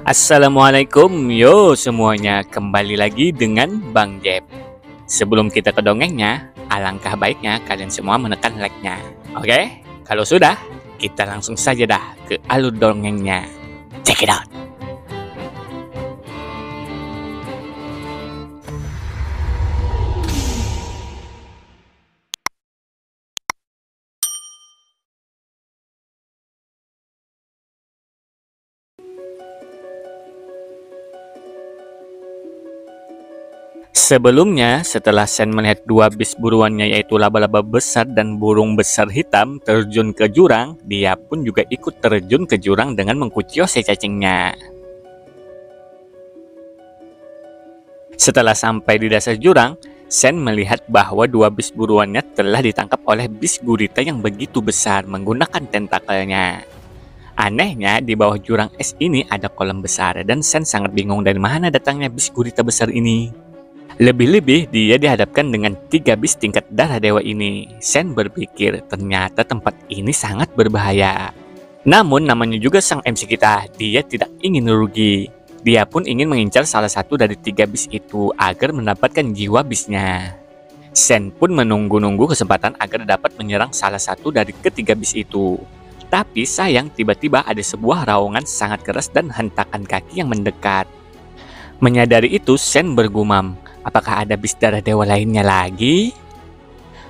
Assalamualaikum, yo semuanya, kembali lagi dengan Bang Jeb. Sebelum kita ke dongengnya, alangkah baiknya kalian semua menekan like-nya. Oke? Kalau sudah, kita langsung saja dah ke alur dongengnya. Check it out. Sebelumnya, setelah Sen melihat dua bis buruannya yaitu laba-laba besar dan burung besar hitam terjun ke jurang, dia pun juga ikut terjun ke jurang dengan mengkuciosi cacingnya. Setelah sampai di dasar jurang, Sen melihat bahwa dua bis buruannya telah ditangkap oleh bis gurita yang begitu besar menggunakan tentakelnya. Anehnya, di bawah jurang es ini ada kolam besar dan Sen sangat bingung dari mana datangnya bis gurita besar ini. Lebih-lebih dia dihadapkan dengan 3 bis tingkat darah dewa ini. Sen berpikir ternyata tempat ini sangat berbahaya. Namun namanya juga sang MC kita, dia tidak ingin rugi. Dia pun ingin mengincar salah satu dari 3 bis itu agar mendapatkan jiwa bisnya. Sen pun menunggu-nunggu kesempatan agar dapat menyerang salah satu dari ketiga bis itu. Tapi sayang tiba-tiba ada sebuah raungan sangat keras dan hentakan kaki yang mendekat. Menyadari itu Sen bergumam, apakah ada bis darah dewa lainnya lagi?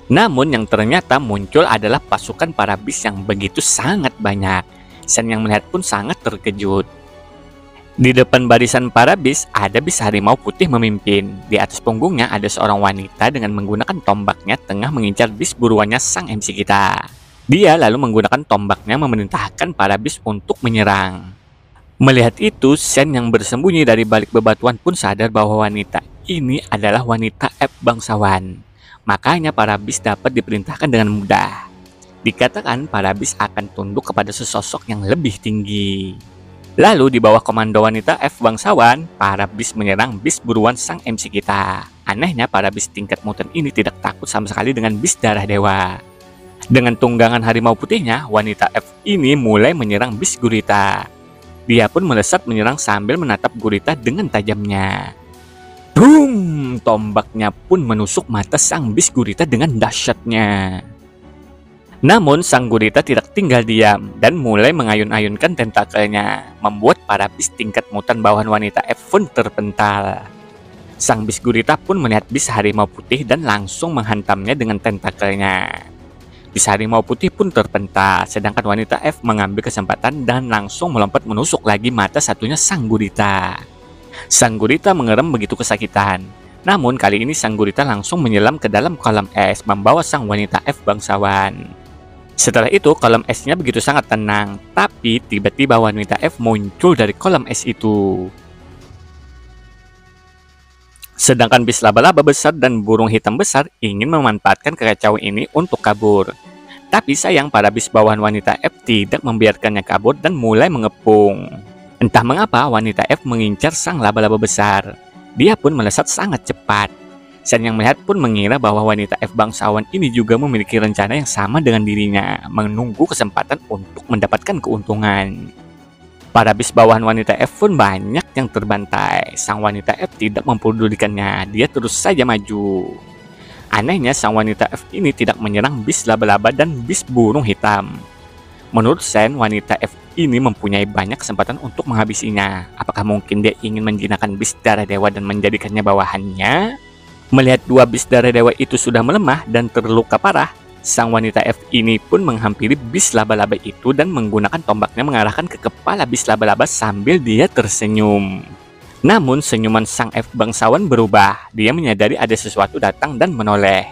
Namun yang ternyata muncul adalah pasukan para bis yang begitu sangat banyak. Sen yang melihat pun sangat terkejut. Di depan barisan para bis ada bis harimau putih memimpin. Di atas punggungnya ada seorang wanita dengan menggunakan tombaknya tengah mengincar bis buruannya sang MC kita. Dia lalu menggunakan tombaknya memerintahkan para bis untuk menyerang. Melihat itu, Sen yang bersembunyi dari balik bebatuan pun sadar bahwa wanita ini adalah wanita F bangsawan. Makanya para bis dapat diperintahkan dengan mudah. Dikatakan para bis akan tunduk kepada sesosok yang lebih tinggi. Lalu di bawah komando wanita F bangsawan, para bis menyerang bis buruan sang MC kita. Anehnya para bis tingkat mutant ini tidak takut sama sekali dengan bis darah dewa. Dengan tunggangan harimau putihnya, wanita F ini mulai menyerang bis gurita. Dia pun melesat menyerang sambil menatap gurita dengan tajamnya. Boom! Tombaknya pun menusuk mata sang bis gurita dengan dahsyatnya. Namun sang gurita tidak tinggal diam dan mulai mengayun-ayunkan tentakelnya, membuat para bis tingkat mutan bawahan wanita F pun terpental. Sang bis gurita pun melihat bis harimau putih dan langsung menghantamnya dengan tentakelnya. Bis harimau putih pun terpental, sedangkan wanita F mengambil kesempatan dan langsung melompat menusuk lagi mata satunya sang gurita. Sang gurita mengerem begitu kesakitan. Namun kali ini sang gurita langsung menyelam ke dalam kolam es membawa sang wanita F bangsawan. Setelah itu kolam esnya begitu sangat tenang, tapi tiba-tiba wanita F muncul dari kolam es itu. Sedangkan bis laba-laba besar dan burung hitam besar ingin memanfaatkan kekacauan ini untuk kabur. Tapi sayang para bis bawahan wanita F tidak membiarkannya kabur dan mulai mengepung. Entah mengapa wanita F mengincar sang laba-laba besar. Dia pun melesat sangat cepat. Sen yang melihat pun mengira bahwa wanita F bangsawan ini juga memiliki rencana yang sama dengan dirinya, menunggu kesempatan untuk mendapatkan keuntungan. Para bis bawahan wanita F pun banyak yang terbantai. Sang wanita F tidak mempedulikannya, dia terus saja maju. Anehnya sang wanita F ini tidak menyerang bis laba-laba dan bis burung hitam. Menurut Sen, wanita F ini mempunyai banyak kesempatan untuk menghabisinya. Apakah mungkin dia ingin menjinakkan bis darah dewa dan menjadikannya bawahannya? Melihat dua bis darah dewa itu sudah melemah dan terluka parah, sang wanita F ini pun menghampiri bis laba-laba itu dan menggunakan tombaknya mengarahkan ke kepala bis laba-laba sambil dia tersenyum. Namun senyuman sang F bangsawan berubah. Dia menyadari ada sesuatu datang dan menoleh.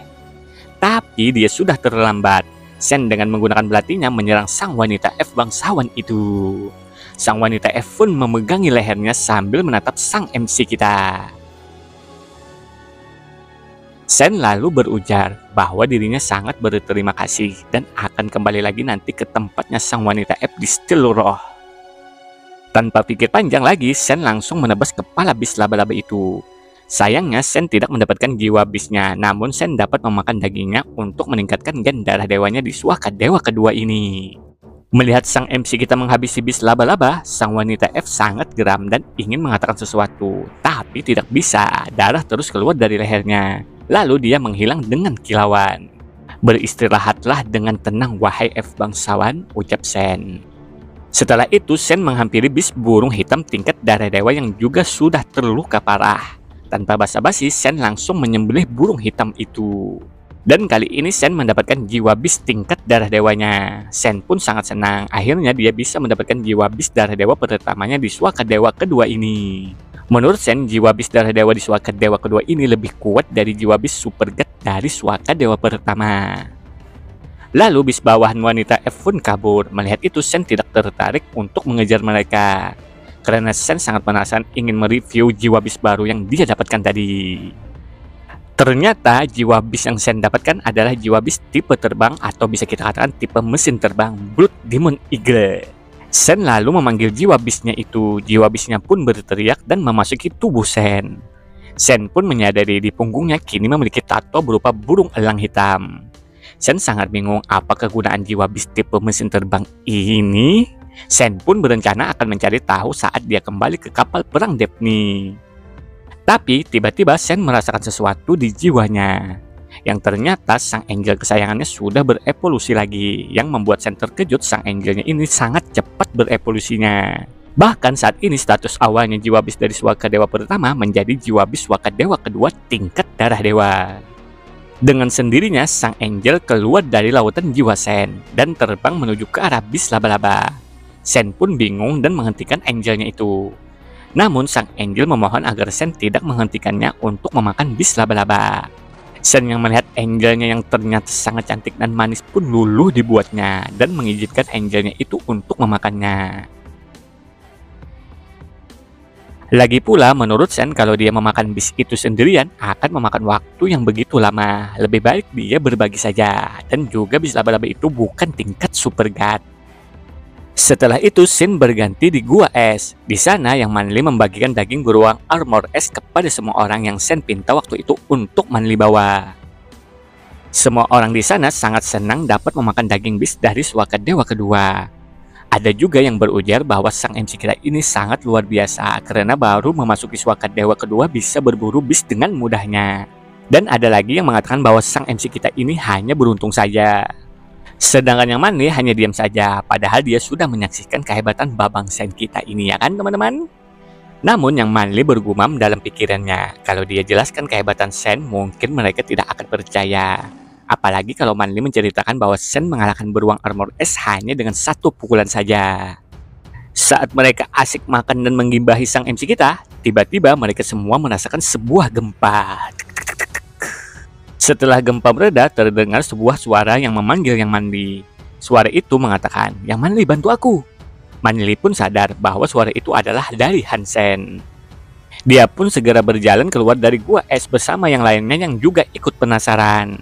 Tapi dia sudah terlambat. Sen dengan menggunakan belatinya menyerang sang wanita F bangsawan itu. Sang wanita F pun memegangi lehernya sambil menatap sang MC kita. Sen lalu berujar bahwa dirinya sangat berterima kasih dan akan kembali lagi nanti ke tempatnya sang wanita F di Steel Roh. Tanpa pikir panjang lagi, Sen langsung menebas kepala bis laba-laba itu. Sayangnya Sen tidak mendapatkan jiwa bisnya, namun Sen dapat memakan dagingnya untuk meningkatkan gen darah dewanya di suaka dewa kedua ini. Melihat sang MC kita menghabisi bis laba-laba, sang wanita F sangat geram dan ingin mengatakan sesuatu. Tapi tidak bisa, darah terus keluar dari lehernya. Lalu dia menghilang dengan kilauan. Beristirahatlah dengan tenang wahai F bangsawan, ucap Sen. Setelah itu Sen menghampiri bis burung hitam tingkat darah dewa yang juga sudah terluka parah. Tanpa basa-basi, Sen langsung menyembelih burung hitam itu. Dan kali ini Sen mendapatkan jiwa bis tingkat darah dewanya. Sen pun sangat senang, akhirnya dia bisa mendapatkan jiwa bis darah dewa pertamanya di Suaka Dewa kedua ini. Menurut Sen, jiwa bis darah dewa di Suaka Dewa kedua ini lebih kuat dari jiwa bis Super God dari Suaka Dewa pertama. Lalu bis bawahan wanita F pun kabur. Melihat itu Sen tidak tertarik untuk mengejar mereka. Karena Sen sangat penasaran ingin mereview jiwa bis baru yang dia dapatkan tadi. Ternyata jiwa bis yang Sen dapatkan adalah jiwa bis tipe terbang atau bisa kita katakan tipe mesin terbang Blood Demon Eagle. Sen lalu memanggil jiwa bisnya itu. Jiwa bisnya pun berteriak dan memasuki tubuh Sen. Sen pun menyadari di punggungnya kini memiliki tato berupa burung elang hitam. Sen sangat bingung apa kegunaan jiwa bis tipe mesin terbang ini. Sen pun berencana akan mencari tahu saat dia kembali ke kapal perang Daphne. Tapi tiba-tiba Sen merasakan sesuatu di jiwanya. Yang ternyata sang angel kesayangannya sudah berevolusi lagi. Yang membuat Sen terkejut, sang angelnya ini sangat cepat berevolusinya. Bahkan saat ini status awalnya jiwa bis dari Suaka Dewa pertama menjadi jiwa bis Suaka Dewa kedua tingkat darah dewa. Dengan sendirinya sang angel keluar dari lautan jiwa Sen dan terbang menuju ke arah bis laba-laba. Sen pun bingung dan menghentikan angelnya itu. Namun sang angel memohon agar Sen tidak menghentikannya untuk memakan bis laba-laba. Sen yang melihat angelnya yang ternyata sangat cantik dan manis pun luluh dibuatnya dan mengizinkan angelnya itu untuk memakannya. Lagi pula menurut Sen kalau dia memakan bis itu sendirian akan memakan waktu yang begitu lama. Lebih baik dia berbagi saja. Dan juga bis laba-laba itu bukan tingkat super god. Setelah itu Sen berganti di Gua Es. Di sana Yang Manli membagikan daging beruang armor es kepada semua orang yang Sen pinta waktu itu untuk Manli bawa. Semua orang di sana sangat senang dapat memakan daging bis dari Suaka Dewa kedua. Ada juga yang berujar bahwa sang MC kita ini sangat luar biasa karena baru memasuki Suaka Dewa kedua bisa berburu bis dengan mudahnya. Dan ada lagi yang mengatakan bahwa sang MC kita ini hanya beruntung saja. Sedangkan Yang Manli hanya diam saja, padahal dia sudah menyaksikan kehebatan Babang Sen kita ini, ya kan teman-teman? Namun Yang Manli bergumam dalam pikirannya, kalau dia jelaskan kehebatan Sen, mungkin mereka tidak akan percaya. Apalagi kalau Manli menceritakan bahwa Sen mengalahkan beruang armor es hanya dengan satu pukulan saja. Saat mereka asik makan dan menggibahi sang MC kita, tiba-tiba mereka semua merasakan sebuah gempa. Setelah gempa mereda, terdengar sebuah suara yang memanggil Yang Manli. Suara itu mengatakan, "Yang Manli, bantu aku." Manli pun sadar bahwa suara itu adalah dari Hansen. Dia pun segera berjalan keluar dari Gua Es bersama yang lainnya yang juga ikut penasaran.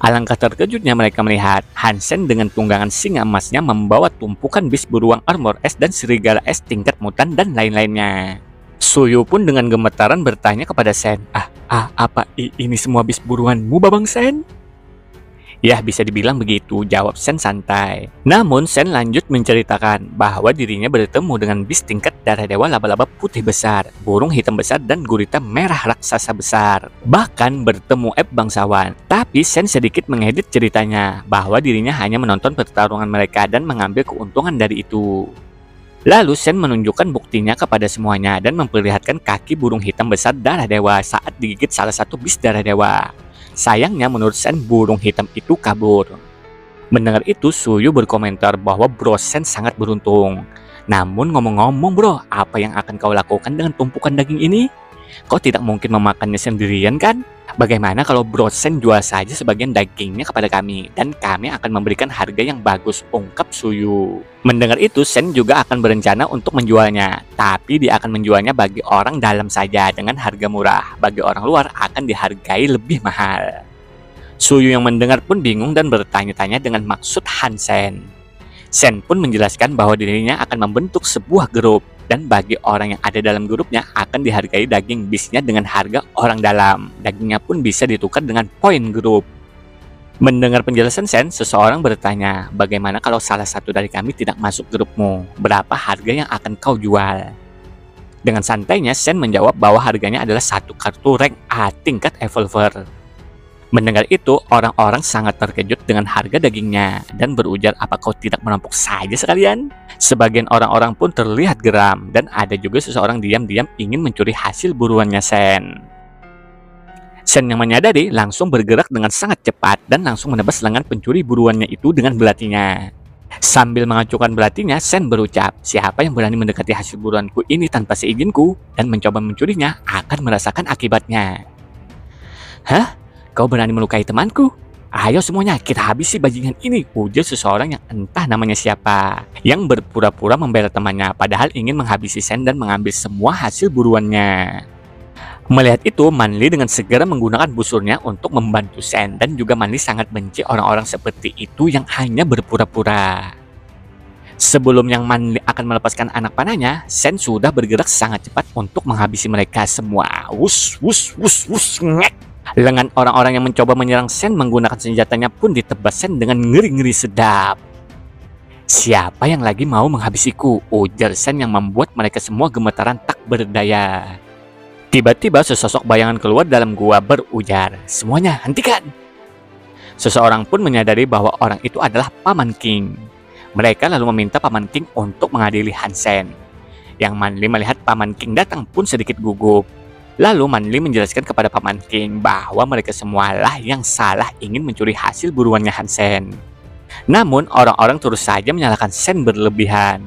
Alangkah terkejutnya mereka melihat Hansen dengan tunggangan singa emasnya membawa tumpukan bis beruang armor es dan serigala es tingkat mutan dan lain-lainnya. Suyu pun dengan gemetaran bertanya kepada Sen, apa ini semua bis buruanmu, Babang Sen? Ya, bisa dibilang begitu, jawab Sen santai. Namun Sen lanjut menceritakan bahwa dirinya bertemu dengan bis tingkat darah dewa laba-laba putih besar, burung hitam besar, dan gurita merah raksasa besar. Bahkan bertemu Ep bangsawan. Tapi Sen sedikit mengedit ceritanya bahwa dirinya hanya menonton pertarungan mereka dan mengambil keuntungan dari itu. Lalu Sen menunjukkan buktinya kepada semuanya dan memperlihatkan kaki burung hitam besar darah dewa saat digigit salah satu bis darah dewa. Sayangnya menurut Sen burung hitam itu kabur. Mendengar itu Suyu berkomentar bahwa Bro Sen sangat beruntung. Namun ngomong-ngomong bro, apa yang akan kau lakukan dengan tumpukan daging ini? Kau tidak mungkin memakannya sendirian kan? Bagaimana kalau Bro Sen jual saja sebagian dagingnya kepada kami dan kami akan memberikan harga yang bagus, ungkap Suyu. Mendengar itu Sen juga akan berencana untuk menjualnya, tapi dia akan menjualnya bagi orang dalam saja dengan harga murah. Bagi orang luar akan dihargai lebih mahal. Suyu yang mendengar pun bingung dan bertanya-tanya dengan maksud Hansen. Sen pun menjelaskan bahwa dirinya akan membentuk sebuah grup. Dan bagi orang yang ada dalam grupnya akan dihargai daging bisnya dengan harga orang dalam. Dagingnya pun bisa ditukar dengan poin grup. Mendengar penjelasan Sen, seseorang bertanya, bagaimana kalau salah satu dari kami tidak masuk grupmu? Berapa harga yang akan kau jual? Dengan santainya, Sen menjawab bahwa harganya adalah satu kartu rank A tingkat Evolver. Mendengar itu, orang-orang sangat terkejut dengan harga dagingnya dan berujar, apa kau tidak merampok saja sekalian? Sebagian orang-orang pun terlihat geram dan ada juga seseorang diam-diam ingin mencuri hasil buruannya Sen. Sen yang menyadari langsung bergerak dengan sangat cepat dan langsung menebas lengan pencuri buruannya itu dengan belatinya. Sambil mengacungkan belatinya, Sen berucap, siapa yang berani mendekati hasil buruanku ini tanpa seizinku dan mencoba mencurinya akan merasakan akibatnya. Hah? Kau berani melukai temanku? Ayo semuanya kita habisi bajingan ini, ujar seseorang yang entah namanya siapa, yang berpura-pura membela temannya padahal ingin menghabisi Sen dan mengambil semua hasil buruannya. Melihat itu, Manli dengan segera menggunakan busurnya untuk membantu Sen dan juga Manli sangat benci orang-orang seperti itu yang hanya berpura-pura. Sebelum yang Manli akan melepaskan anak panahnya, Sen sudah bergerak sangat cepat untuk menghabisi mereka semua. Wus, wus, wus, wus, ngek. Lengan orang-orang yang mencoba menyerang Sen menggunakan senjatanya pun ditebas Sen dengan ngeri-ngeri sedap. Siapa yang lagi mau menghabisiku? Ujar Sen yang membuat mereka semua gemetaran tak berdaya. Tiba-tiba sesosok bayangan keluar dalam gua berujar, semuanya hentikan. Seseorang pun menyadari bahwa orang itu adalah Paman King. Mereka lalu meminta Paman King untuk mengadili Hansen. Yang Manli melihat Paman King datang pun sedikit gugup. Lalu Manli menjelaskan kepada Paman King bahwa mereka semualah yang salah ingin mencuri hasil buruannya Hansen. Namun orang-orang terus saja menyalahkan Sen berlebihan.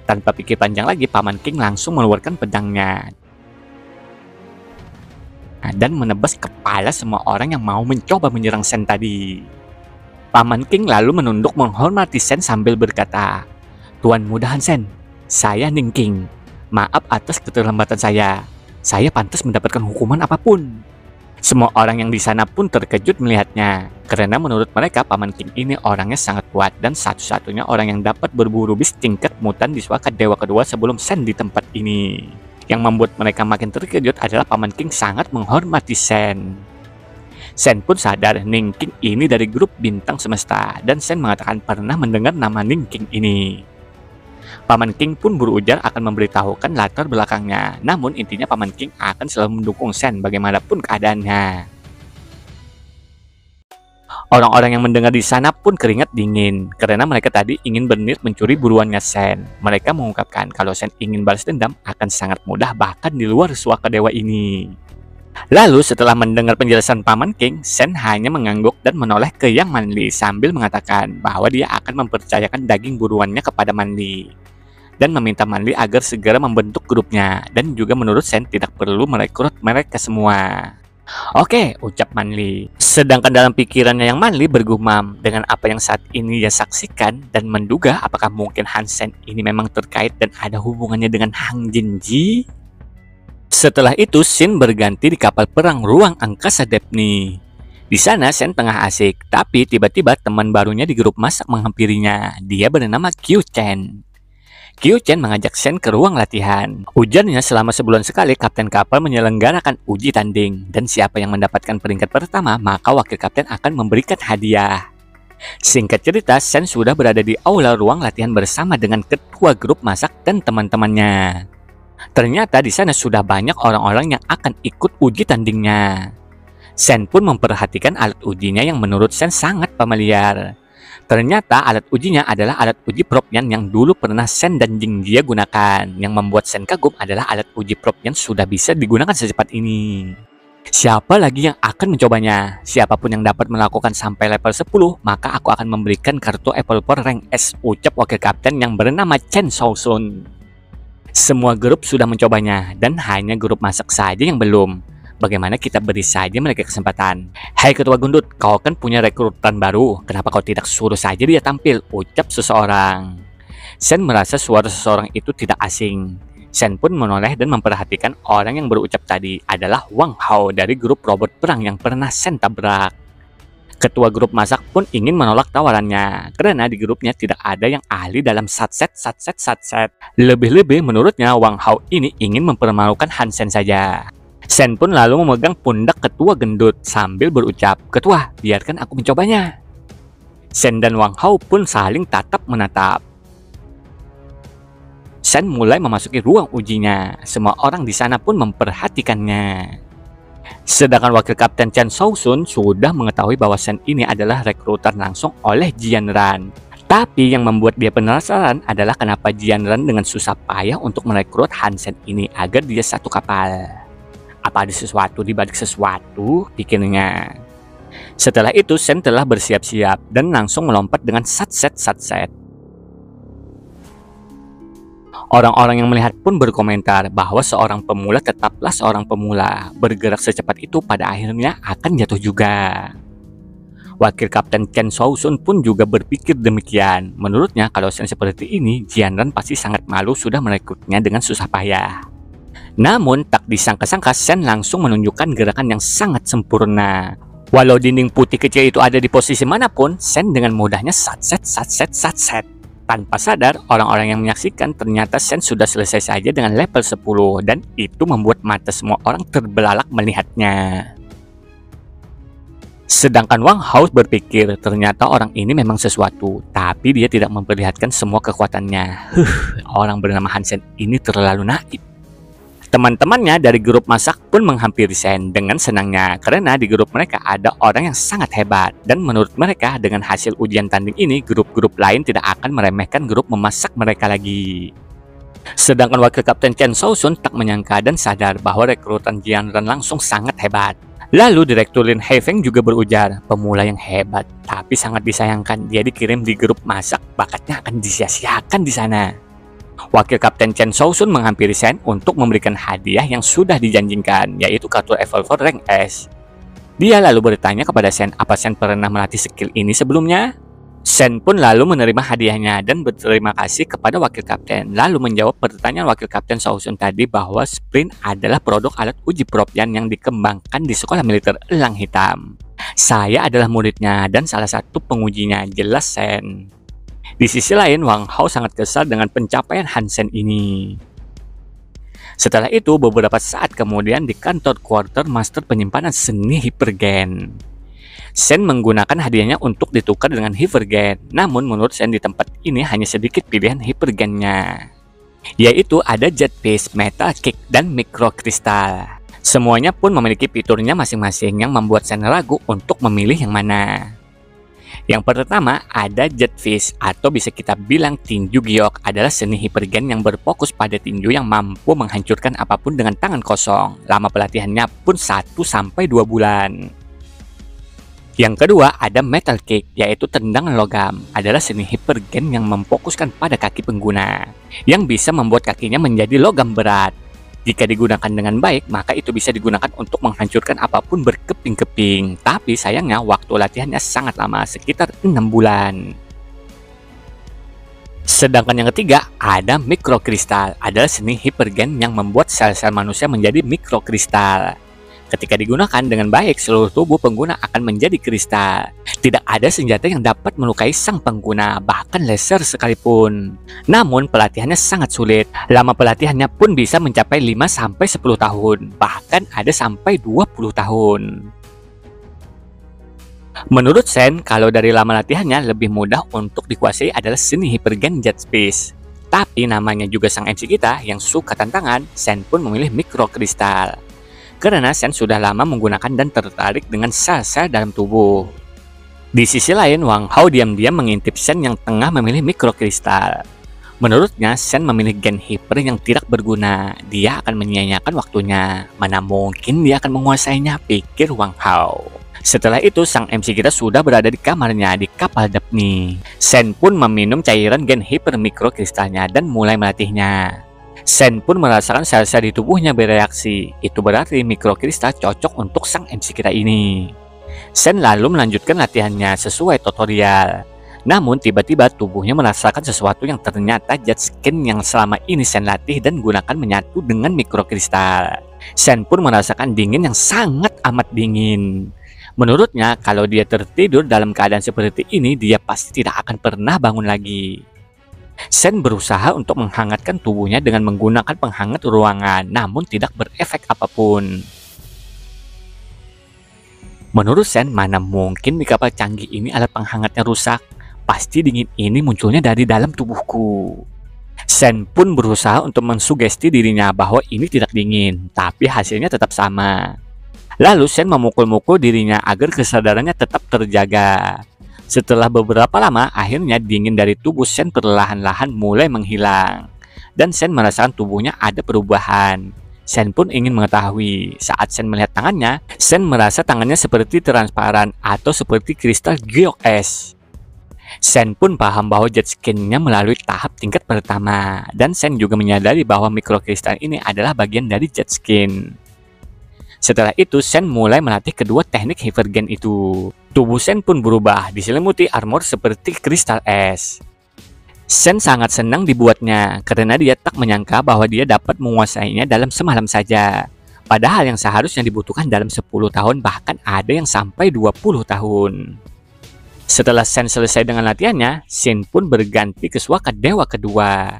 Tanpa pikir panjang lagi, Paman King langsung mengeluarkan pedangnya dan menebas kepala semua orang yang mau mencoba menyerang Sen tadi. Paman King lalu menunduk menghormati Sen sambil berkata, Tuan Muda Hansen, saya Ning King. Maaf atas keterlambatan saya. Saya pantas mendapatkan hukuman apapun. Semua orang yang di sana pun terkejut melihatnya, karena menurut mereka Paman King ini orangnya sangat kuat dan satu-satunya orang yang dapat berburu bis tingkat mutan di Swaka Dewa kedua sebelum Sen di tempat ini. Yang membuat mereka makin terkejut adalah Paman King sangat menghormati Sen. Sen pun sadar Ning King ini dari grup bintang semesta dan Sen mengatakan pernah mendengar nama Ning King ini. Paman King pun berujar akan memberitahukan latar belakangnya, namun intinya Paman King akan selalu mendukung Sen bagaimanapun keadaannya. Orang-orang yang mendengar di sana pun keringat dingin karena mereka tadi ingin berniat mencuri buruannya Sen. Mereka mengungkapkan kalau Sen ingin balas dendam akan sangat mudah bahkan di luar Swaka Dewa ini. Lalu setelah mendengar penjelasan Paman King, Sen hanya mengangguk dan menoleh ke Yang Manli sambil mengatakan bahwa dia akan mempercayakan daging buruannya kepada Manli dan meminta Manli agar segera membentuk grupnya dan juga menurut Sen tidak perlu merekrut mereka semua. Oke, ucap Manli. Sedangkan dalam pikirannya Yang Manli bergumam dengan apa yang saat ini dia saksikan dan menduga apakah mungkin Hansen ini memang terkait dan ada hubungannya dengan Hang Jinji. Setelah itu, Shin berganti di kapal perang ruang angkasa Depni. Di sana Sen tengah asik, tapi tiba-tiba teman barunya di grup masak menghampirinya. Dia bernama Qiu Chen. Qiu Chen mengajak Sen ke ruang latihan. Ujarnya selama sebulan sekali kapten kapal menyelenggarakan uji tanding dan siapa yang mendapatkan peringkat pertama maka wakil kapten akan memberikan hadiah. Singkat cerita, Sen sudah berada di aula ruang latihan bersama dengan ketua grup masak dan teman-temannya. Ternyata di sana sudah banyak orang-orang yang akan ikut uji tandingnya. Sen pun memperhatikan alat ujinya yang menurut Sen sangat familiar. Ternyata alat ujinya adalah alat uji Propyan yang dulu pernah Sen dan Jingjia gunakan. Yang membuat Sen kagum adalah alat uji Propyan sudah bisa digunakan secepat ini. Siapa lagi yang akan mencobanya? Siapapun yang dapat melakukan sampai level 10, maka aku akan memberikan kartu Evolver rank S, ucap wakil kapten yang bernama Chen Shaoxun. Semua grup sudah mencobanya dan hanya grup masak saja yang belum. Bagaimana kita beri saja mereka kesempatan? Hai ketua gundut, kau kan punya rekrutan baru. Kenapa kau tidak suruh saja dia tampil? Ucap seseorang. Sen merasa suara seseorang itu tidak asing. Sen pun menoleh dan memperhatikan orang yang berucap tadi adalah Wang Hao dari grup robot perang yang pernah Sen tabrak. Ketua grup masak pun ingin menolak tawarannya karena di grupnya tidak ada yang ahli dalam satset. Lebih-lebih menurutnya Wang Hao ini ingin mempermalukan Hansen saja. Sen pun lalu memegang pundak ketua gendut sambil berucap, "Ketua, biarkan aku mencobanya." Sen dan Wang Hao pun saling tatap menatap. Sen mulai memasuki ruang ujinya. Semua orang di sana pun memperhatikannya. Sedangkan wakil kapten Chen Shaoxun sudah mengetahui bahwa Sen ini adalah rekrutan langsung oleh Jian Ran. Tapi yang membuat dia penasaran adalah kenapa Jian Ran dengan susah payah untuk merekrut Han Sen ini agar dia satu kapal. Apa ada sesuatu di balik sesuatu, pikirnya. Setelah itu Sen telah bersiap-siap dan langsung melompat dengan satset. Orang-orang yang melihat pun berkomentar bahwa seorang pemula tetaplah seorang pemula. Bergerak secepat itu pada akhirnya akan jatuh juga. Wakil Kapten Chen Shaoxun pun juga berpikir demikian. Menurutnya kalau Sen seperti ini, Jian Ran pasti sangat malu sudah merekrutnya dengan susah payah. Namun tak disangka-sangka Sen langsung menunjukkan gerakan yang sangat sempurna. Walau dinding putih kecil itu ada di posisi manapun, Sen dengan mudahnya satset. Tanpa sadar, orang-orang yang menyaksikan ternyata Sen sudah selesai saja dengan level 10 dan itu membuat mata semua orang terbelalak melihatnya. Sedangkan Wang Hao berpikir ternyata orang ini memang sesuatu, tapi dia tidak memperlihatkan semua kekuatannya. Orang bernama Han Sen ini terlalu naif. Teman-temannya dari grup masak pun menghampiri Sen dengan senangnya karena di grup mereka ada orang yang sangat hebat dan menurut mereka dengan hasil ujian tanding ini grup-grup lain tidak akan meremehkan grup memasak mereka lagi. Sedangkan wakil kapten Chen Shaoxun tak menyangka dan sadar bahwa rekrutan Jian Ran langsung sangat hebat. Lalu Direktur Lin Haifeng juga berujar, pemula yang hebat tapi sangat disayangkan dia dikirim di grup masak, bakatnya akan disia-siakan di sana. Wakil Kapten Chen Shaoxun menghampiri Sen untuk memberikan hadiah yang sudah dijanjikan, yaitu kartu Evolver Rank S. Dia lalu bertanya kepada Sen apa Sen pernah melatih skill ini sebelumnya. Sen pun lalu menerima hadiahnya dan berterima kasih kepada Wakil Kapten, lalu menjawab pertanyaan Wakil Kapten Shaoxun tadi bahwa Sprint adalah produk alat uji Propian yang dikembangkan di Sekolah Militer Elang Hitam. Saya adalah muridnya dan salah satu pengujinya, jelas Sen. Di sisi lain, Wang Hao sangat kesal dengan pencapaian Han Sen ini. Setelah itu, beberapa saat kemudian di kantor Quartermaster penyimpanan seni Hypergen. Sen menggunakan hadiahnya untuk ditukar dengan Hypergen. Namun menurut Sen di tempat ini hanya sedikit pilihan Hypergennya, yaitu ada Jet Piece, Metal Kick, dan Mikrokristal. Semuanya pun memiliki fiturnya masing-masing yang membuat Sen ragu untuk memilih yang mana. Yang pertama ada Jet Fish atau bisa kita bilang tinju giok, adalah seni hipergen yang berfokus pada tinju yang mampu menghancurkan apapun dengan tangan kosong. Lama pelatihannya pun 1-2 bulan. Yang kedua ada Metal Kick, yaitu tendangan logam, adalah seni hipergen yang memfokuskan pada kaki pengguna, yang bisa membuat kakinya menjadi logam berat. Jika digunakan dengan baik, maka itu bisa digunakan untuk menghancurkan apapun berkeping-keping. Tapi sayangnya waktu latihannya sangat lama, sekitar 6 bulan. Sedangkan yang ketiga ada Mikrokristal, adalah seni hipergen yang membuat sel-sel manusia menjadi mikrokristal. Ketika digunakan dengan baik, seluruh tubuh pengguna akan menjadi kristal. Tidak ada senjata yang dapat melukai sang pengguna, bahkan laser sekalipun. Namun pelatihannya sangat sulit. Lama pelatihannya pun bisa mencapai 5-10 tahun, bahkan ada sampai 20 tahun. Menurut Sen, kalau dari lama latihannya lebih mudah untuk dikuasai adalah seni hipergen Jet Space. Tapi namanya juga sang MC kita yang suka tantangan, Sen pun memilih mikrokristal. Karena Sen sudah lama menggunakan dan tertarik dengan sel-sel dalam tubuh. Di sisi lain, Wang Hao diam-diam mengintip Sen yang tengah memilih mikrokristal. Menurutnya, Sen memilih gen hiper yang tidak berguna. Dia akan menyia-nyiakan waktunya. Mana mungkin dia akan menguasainya, pikir Wang Hao. Setelah itu, sang MC kita sudah berada di kamarnya di kapal Daphne. Sen pun meminum cairan gen hiper mikrokristalnya dan mulai melatihnya. Sen pun merasakan sel-sel di tubuhnya bereaksi. Itu berarti mikrokristal cocok untuk sang MC kita ini. Sen lalu melanjutkan latihannya sesuai tutorial. Namun tiba-tiba tubuhnya merasakan sesuatu yang ternyata jet skin yang selama ini Sen latih dan gunakan menyatu dengan mikrokristal. Sen pun merasakan dingin yang sangat amat dingin. Menurutnya kalau dia tertidur dalam keadaan seperti ini, dia pasti tidak akan pernah bangun lagi. Sen berusaha untuk menghangatkan tubuhnya dengan menggunakan penghangat ruangan, namun tidak berefek apapun. Menurut Sen, mana mungkin di kapal canggih ini alat penghangatnya rusak? Pasti dingin ini munculnya dari dalam tubuhku. Sen pun berusaha untuk mensugesti dirinya bahwa ini tidak dingin, tapi hasilnya tetap sama. Lalu Sen memukul-mukul dirinya agar kesadarannya tetap terjaga. Setelah beberapa lama, akhirnya dingin dari tubuh Sen perlahan-lahan mulai menghilang. Dan Sen merasakan tubuhnya ada perubahan. Sen pun ingin mengetahui. Saat Sen melihat tangannya, Sen merasa tangannya seperti transparan atau seperti kristal giok es. Sen pun paham bahwa jet skin-nya melalui tahap tingkat pertama. Dan Sen juga menyadari bahwa mikrokristal ini adalah bagian dari jet skin. Setelah itu, Sen mulai melatih kedua teknik Hypergen itu. Tubuh Sen pun berubah, diselimuti armor seperti kristal es. Sen sangat senang dibuatnya, karena dia tak menyangka bahwa dia dapat menguasainya dalam semalam saja. Padahal yang seharusnya dibutuhkan dalam 10 tahun, bahkan ada yang sampai 20 tahun. Setelah Sen selesai dengan latihannya, Sen pun berganti ke Swaka Dewa kedua.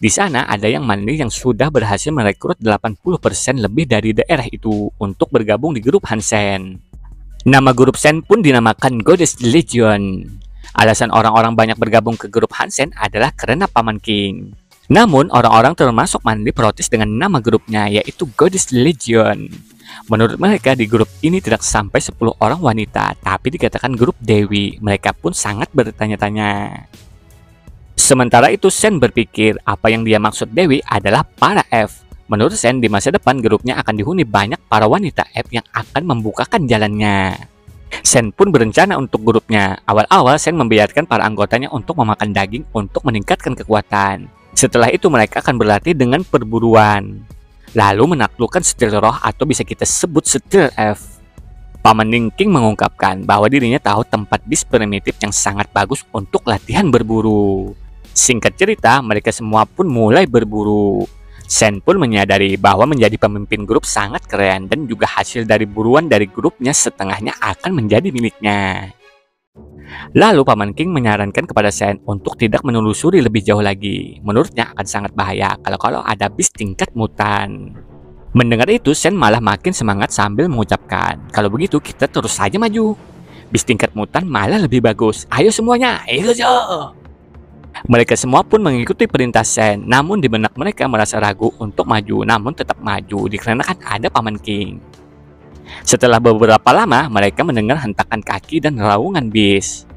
Di sana ada yang mandiri yang sudah berhasil merekrut 80% lebih dari daerah itu untuk bergabung di grup Hansen. Nama grup Sen pun dinamakan Goddess Legion. Alasan orang-orang banyak bergabung ke grup Hansen adalah karena Paman King. Namun orang-orang termasuk mandiri protes dengan nama grupnya, yaitu Goddess Legion. Menurut mereka di grup ini tidak sampai 10 orang wanita, tapi dikatakan grup Dewi. Mereka pun sangat bertanya-tanya. Sementara itu Sen berpikir apa yang dia maksud Dewi adalah para F. Menurut Sen, di masa depan grupnya akan dihuni banyak para wanita F yang akan membukakan jalannya. Sen pun berencana untuk grupnya. Awal-awal Sen membiarkan para anggotanya untuk memakan daging untuk meningkatkan kekuatan. Setelah itu mereka akan berlatih dengan perburuan. Lalu menaklukkan setir roh atau bisa kita sebut setir F. Paman King mengungkapkan bahwa dirinya tahu tempat bis primitif yang sangat bagus untuk latihan berburu. Singkat cerita, mereka semua pun mulai berburu. Sen pun menyadari bahwa menjadi pemimpin grup sangat keren dan juga hasil dari buruan dari grupnya setengahnya akan menjadi miliknya. Lalu Paman King menyarankan kepada Sen untuk tidak menelusuri lebih jauh lagi. Menurutnya akan sangat bahaya kalau ada bis tingkat mutan. Mendengar itu, Sen malah makin semangat sambil mengucapkan, kalau begitu kita terus saja maju. Bis tingkat mutan malah lebih bagus. Ayo semuanya, ikut yo! Mereka semua pun mengikuti perintah Sen, namun di benak mereka merasa ragu untuk maju, namun tetap maju dikarenakan ada Paman King. Setelah beberapa lama, mereka mendengar hentakan kaki dan raungan bis.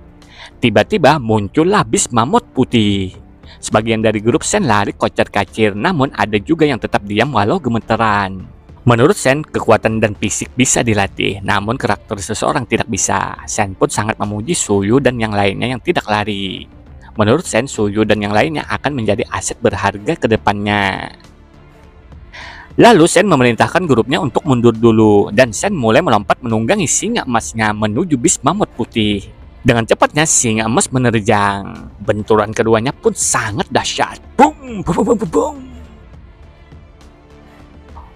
Tiba-tiba muncullah bis mamut putih. Sebagian dari grup Sen lari kocar-kacir, namun ada juga yang tetap diam walau gemeteran. Menurut Sen, kekuatan dan fisik bisa dilatih, namun karakter seseorang tidak bisa. Sen pun sangat memuji Suyu dan yang lainnya yang tidak lari. Menurut Sen, Suyu dan yang lainnya akan menjadi aset berharga ke depannya. Lalu Sen memerintahkan grupnya untuk mundur dulu, dan Sen mulai melompat menunggangi singa emasnya menuju bis mamut putih. Dengan cepatnya singa emas menerjang. Benturan keduanya pun sangat dahsyat. Boom, boom, boom, boom, boom.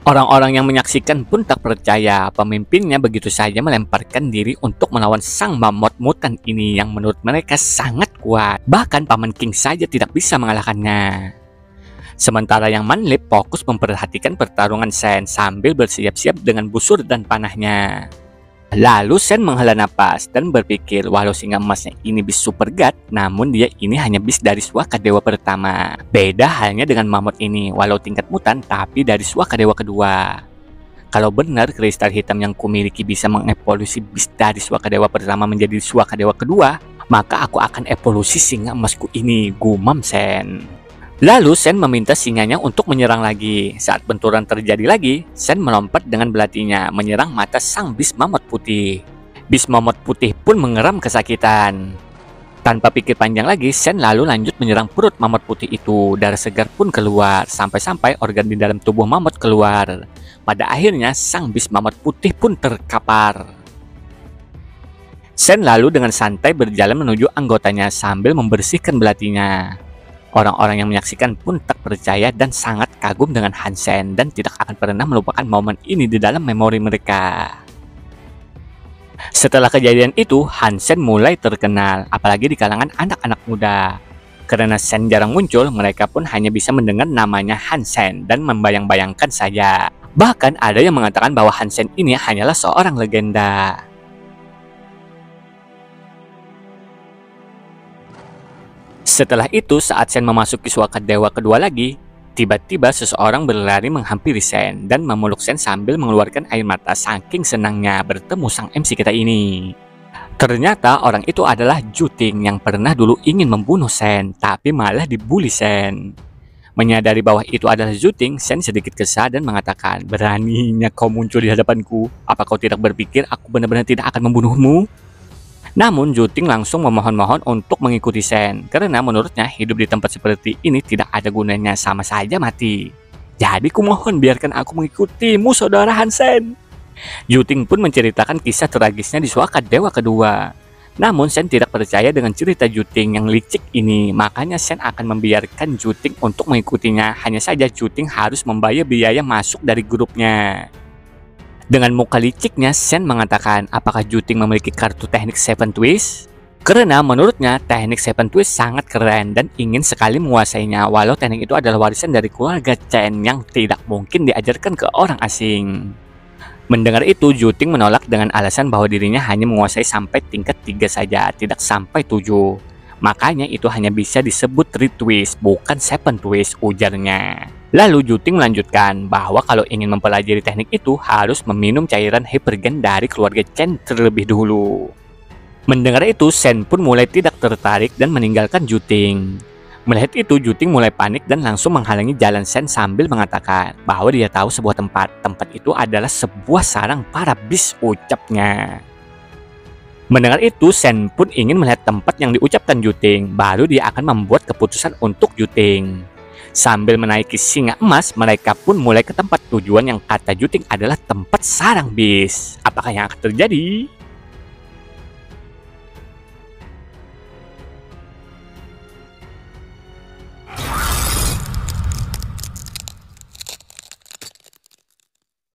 Orang-orang yang menyaksikan pun tak percaya pemimpinnya begitu saja melemparkan diri untuk melawan sang mamut mutan ini yang menurut mereka sangat kuat. Bahkan Paman King saja tidak bisa mengalahkannya. Sementara yang Manlip fokus memperhatikan pertarungan Sen sambil bersiap-siap dengan busur dan panahnya. Lalu Sen menghela napas dan berpikir walau singa emasnya ini bis super god, namun dia ini hanya bis dari Swaka Dewa pertama. Beda halnya dengan mamut ini, walau tingkat mutan tapi dari Swaka Dewa kedua. Kalau benar kristal hitam yang kumiliki bisa mengevolusi bis dari Swaka Dewa pertama menjadi Swaka Dewa kedua, maka aku akan evolusi singa emasku ini, gumam Sen. Lalu Sen meminta singanya untuk menyerang lagi. Saat benturan terjadi lagi, Sen melompat dengan belatinya menyerang mata sang bis mamut putih. Bis mamut putih pun mengeram kesakitan. Tanpa pikir panjang lagi, Sen lalu lanjut menyerang perut mamut putih itu. Darah segar pun keluar, sampai-sampai organ di dalam tubuh mamut keluar. Pada akhirnya, sang bis mamut putih pun terkapar. Sen lalu dengan santai berjalan menuju anggotanya sambil membersihkan belatinya. Orang-orang yang menyaksikan pun tak percaya dan sangat kagum dengan Hansen dan tidak akan pernah melupakan momen ini di dalam memori mereka. Setelah kejadian itu, Hansen mulai terkenal, apalagi di kalangan anak-anak muda. Karena Sen jarang muncul, mereka pun hanya bisa mendengar namanya Hansen dan membayang-bayangkan saja. Bahkan ada yang mengatakan bahwa Hansen ini hanyalah seorang legenda. Setelah itu, saat Sen memasuki suaka dewa kedua lagi, tiba-tiba seseorang berlari menghampiri Sen dan memeluk Sen sambil mengeluarkan air mata saking senangnya bertemu sang MC kita ini. Ternyata orang itu adalah Juting yang pernah dulu ingin membunuh Sen, tapi malah dibully Sen. Menyadari bahwa itu adalah Juting, Sen sedikit kesal dan mengatakan, "Beraninya kau muncul di hadapanku? Apa kau tidak berpikir aku benar-benar tidak akan membunuhmu?" Namun Juting langsung memohon-mohon untuk mengikuti Sen, karena menurutnya hidup di tempat seperti ini tidak ada gunanya, sama saja mati. "Jadi kumohon biarkan aku mengikutimu, saudara Hansen." Juting pun menceritakan kisah tragisnya di suaka dewa kedua. Namun Sen tidak percaya dengan cerita Juting yang licik ini, makanya Sen akan membiarkan Juting untuk mengikutinya. Hanya saja Juting harus membayar biaya masuk dari grupnya. Dengan muka liciknya, Sen mengatakan apakah Juting memiliki kartu teknik Seven Twist? Karena menurutnya teknik Seven Twist sangat keren dan ingin sekali menguasainya, walau teknik itu adalah warisan dari keluarga Chen yang tidak mungkin diajarkan ke orang asing. Mendengar itu, Juting menolak dengan alasan bahwa dirinya hanya menguasai sampai tingkat 3 saja, tidak sampai 7. Makanya itu hanya bisa disebut 3 twist, bukan 7 twist, ujarnya. Lalu Juting melanjutkan bahwa kalau ingin mempelajari teknik itu harus meminum cairan hypergen dari keluarga Chen terlebih dahulu. Mendengar itu, Sen pun mulai tidak tertarik dan meninggalkan Juting. Melihat itu, Juting mulai panik dan langsung menghalangi jalan Sen sambil mengatakan bahwa dia tahu sebuah tempat. Tempat itu adalah sebuah sarang para bis, ucapnya. Mendengar itu, Sen pun ingin melihat tempat yang diucapkan Juting. Baru dia akan membuat keputusan untuk Juting. Sambil menaiki singa emas, mereka pun mulai ke tempat tujuan yang kata Juting adalah tempat sarang bis. Apakah yang akan terjadi?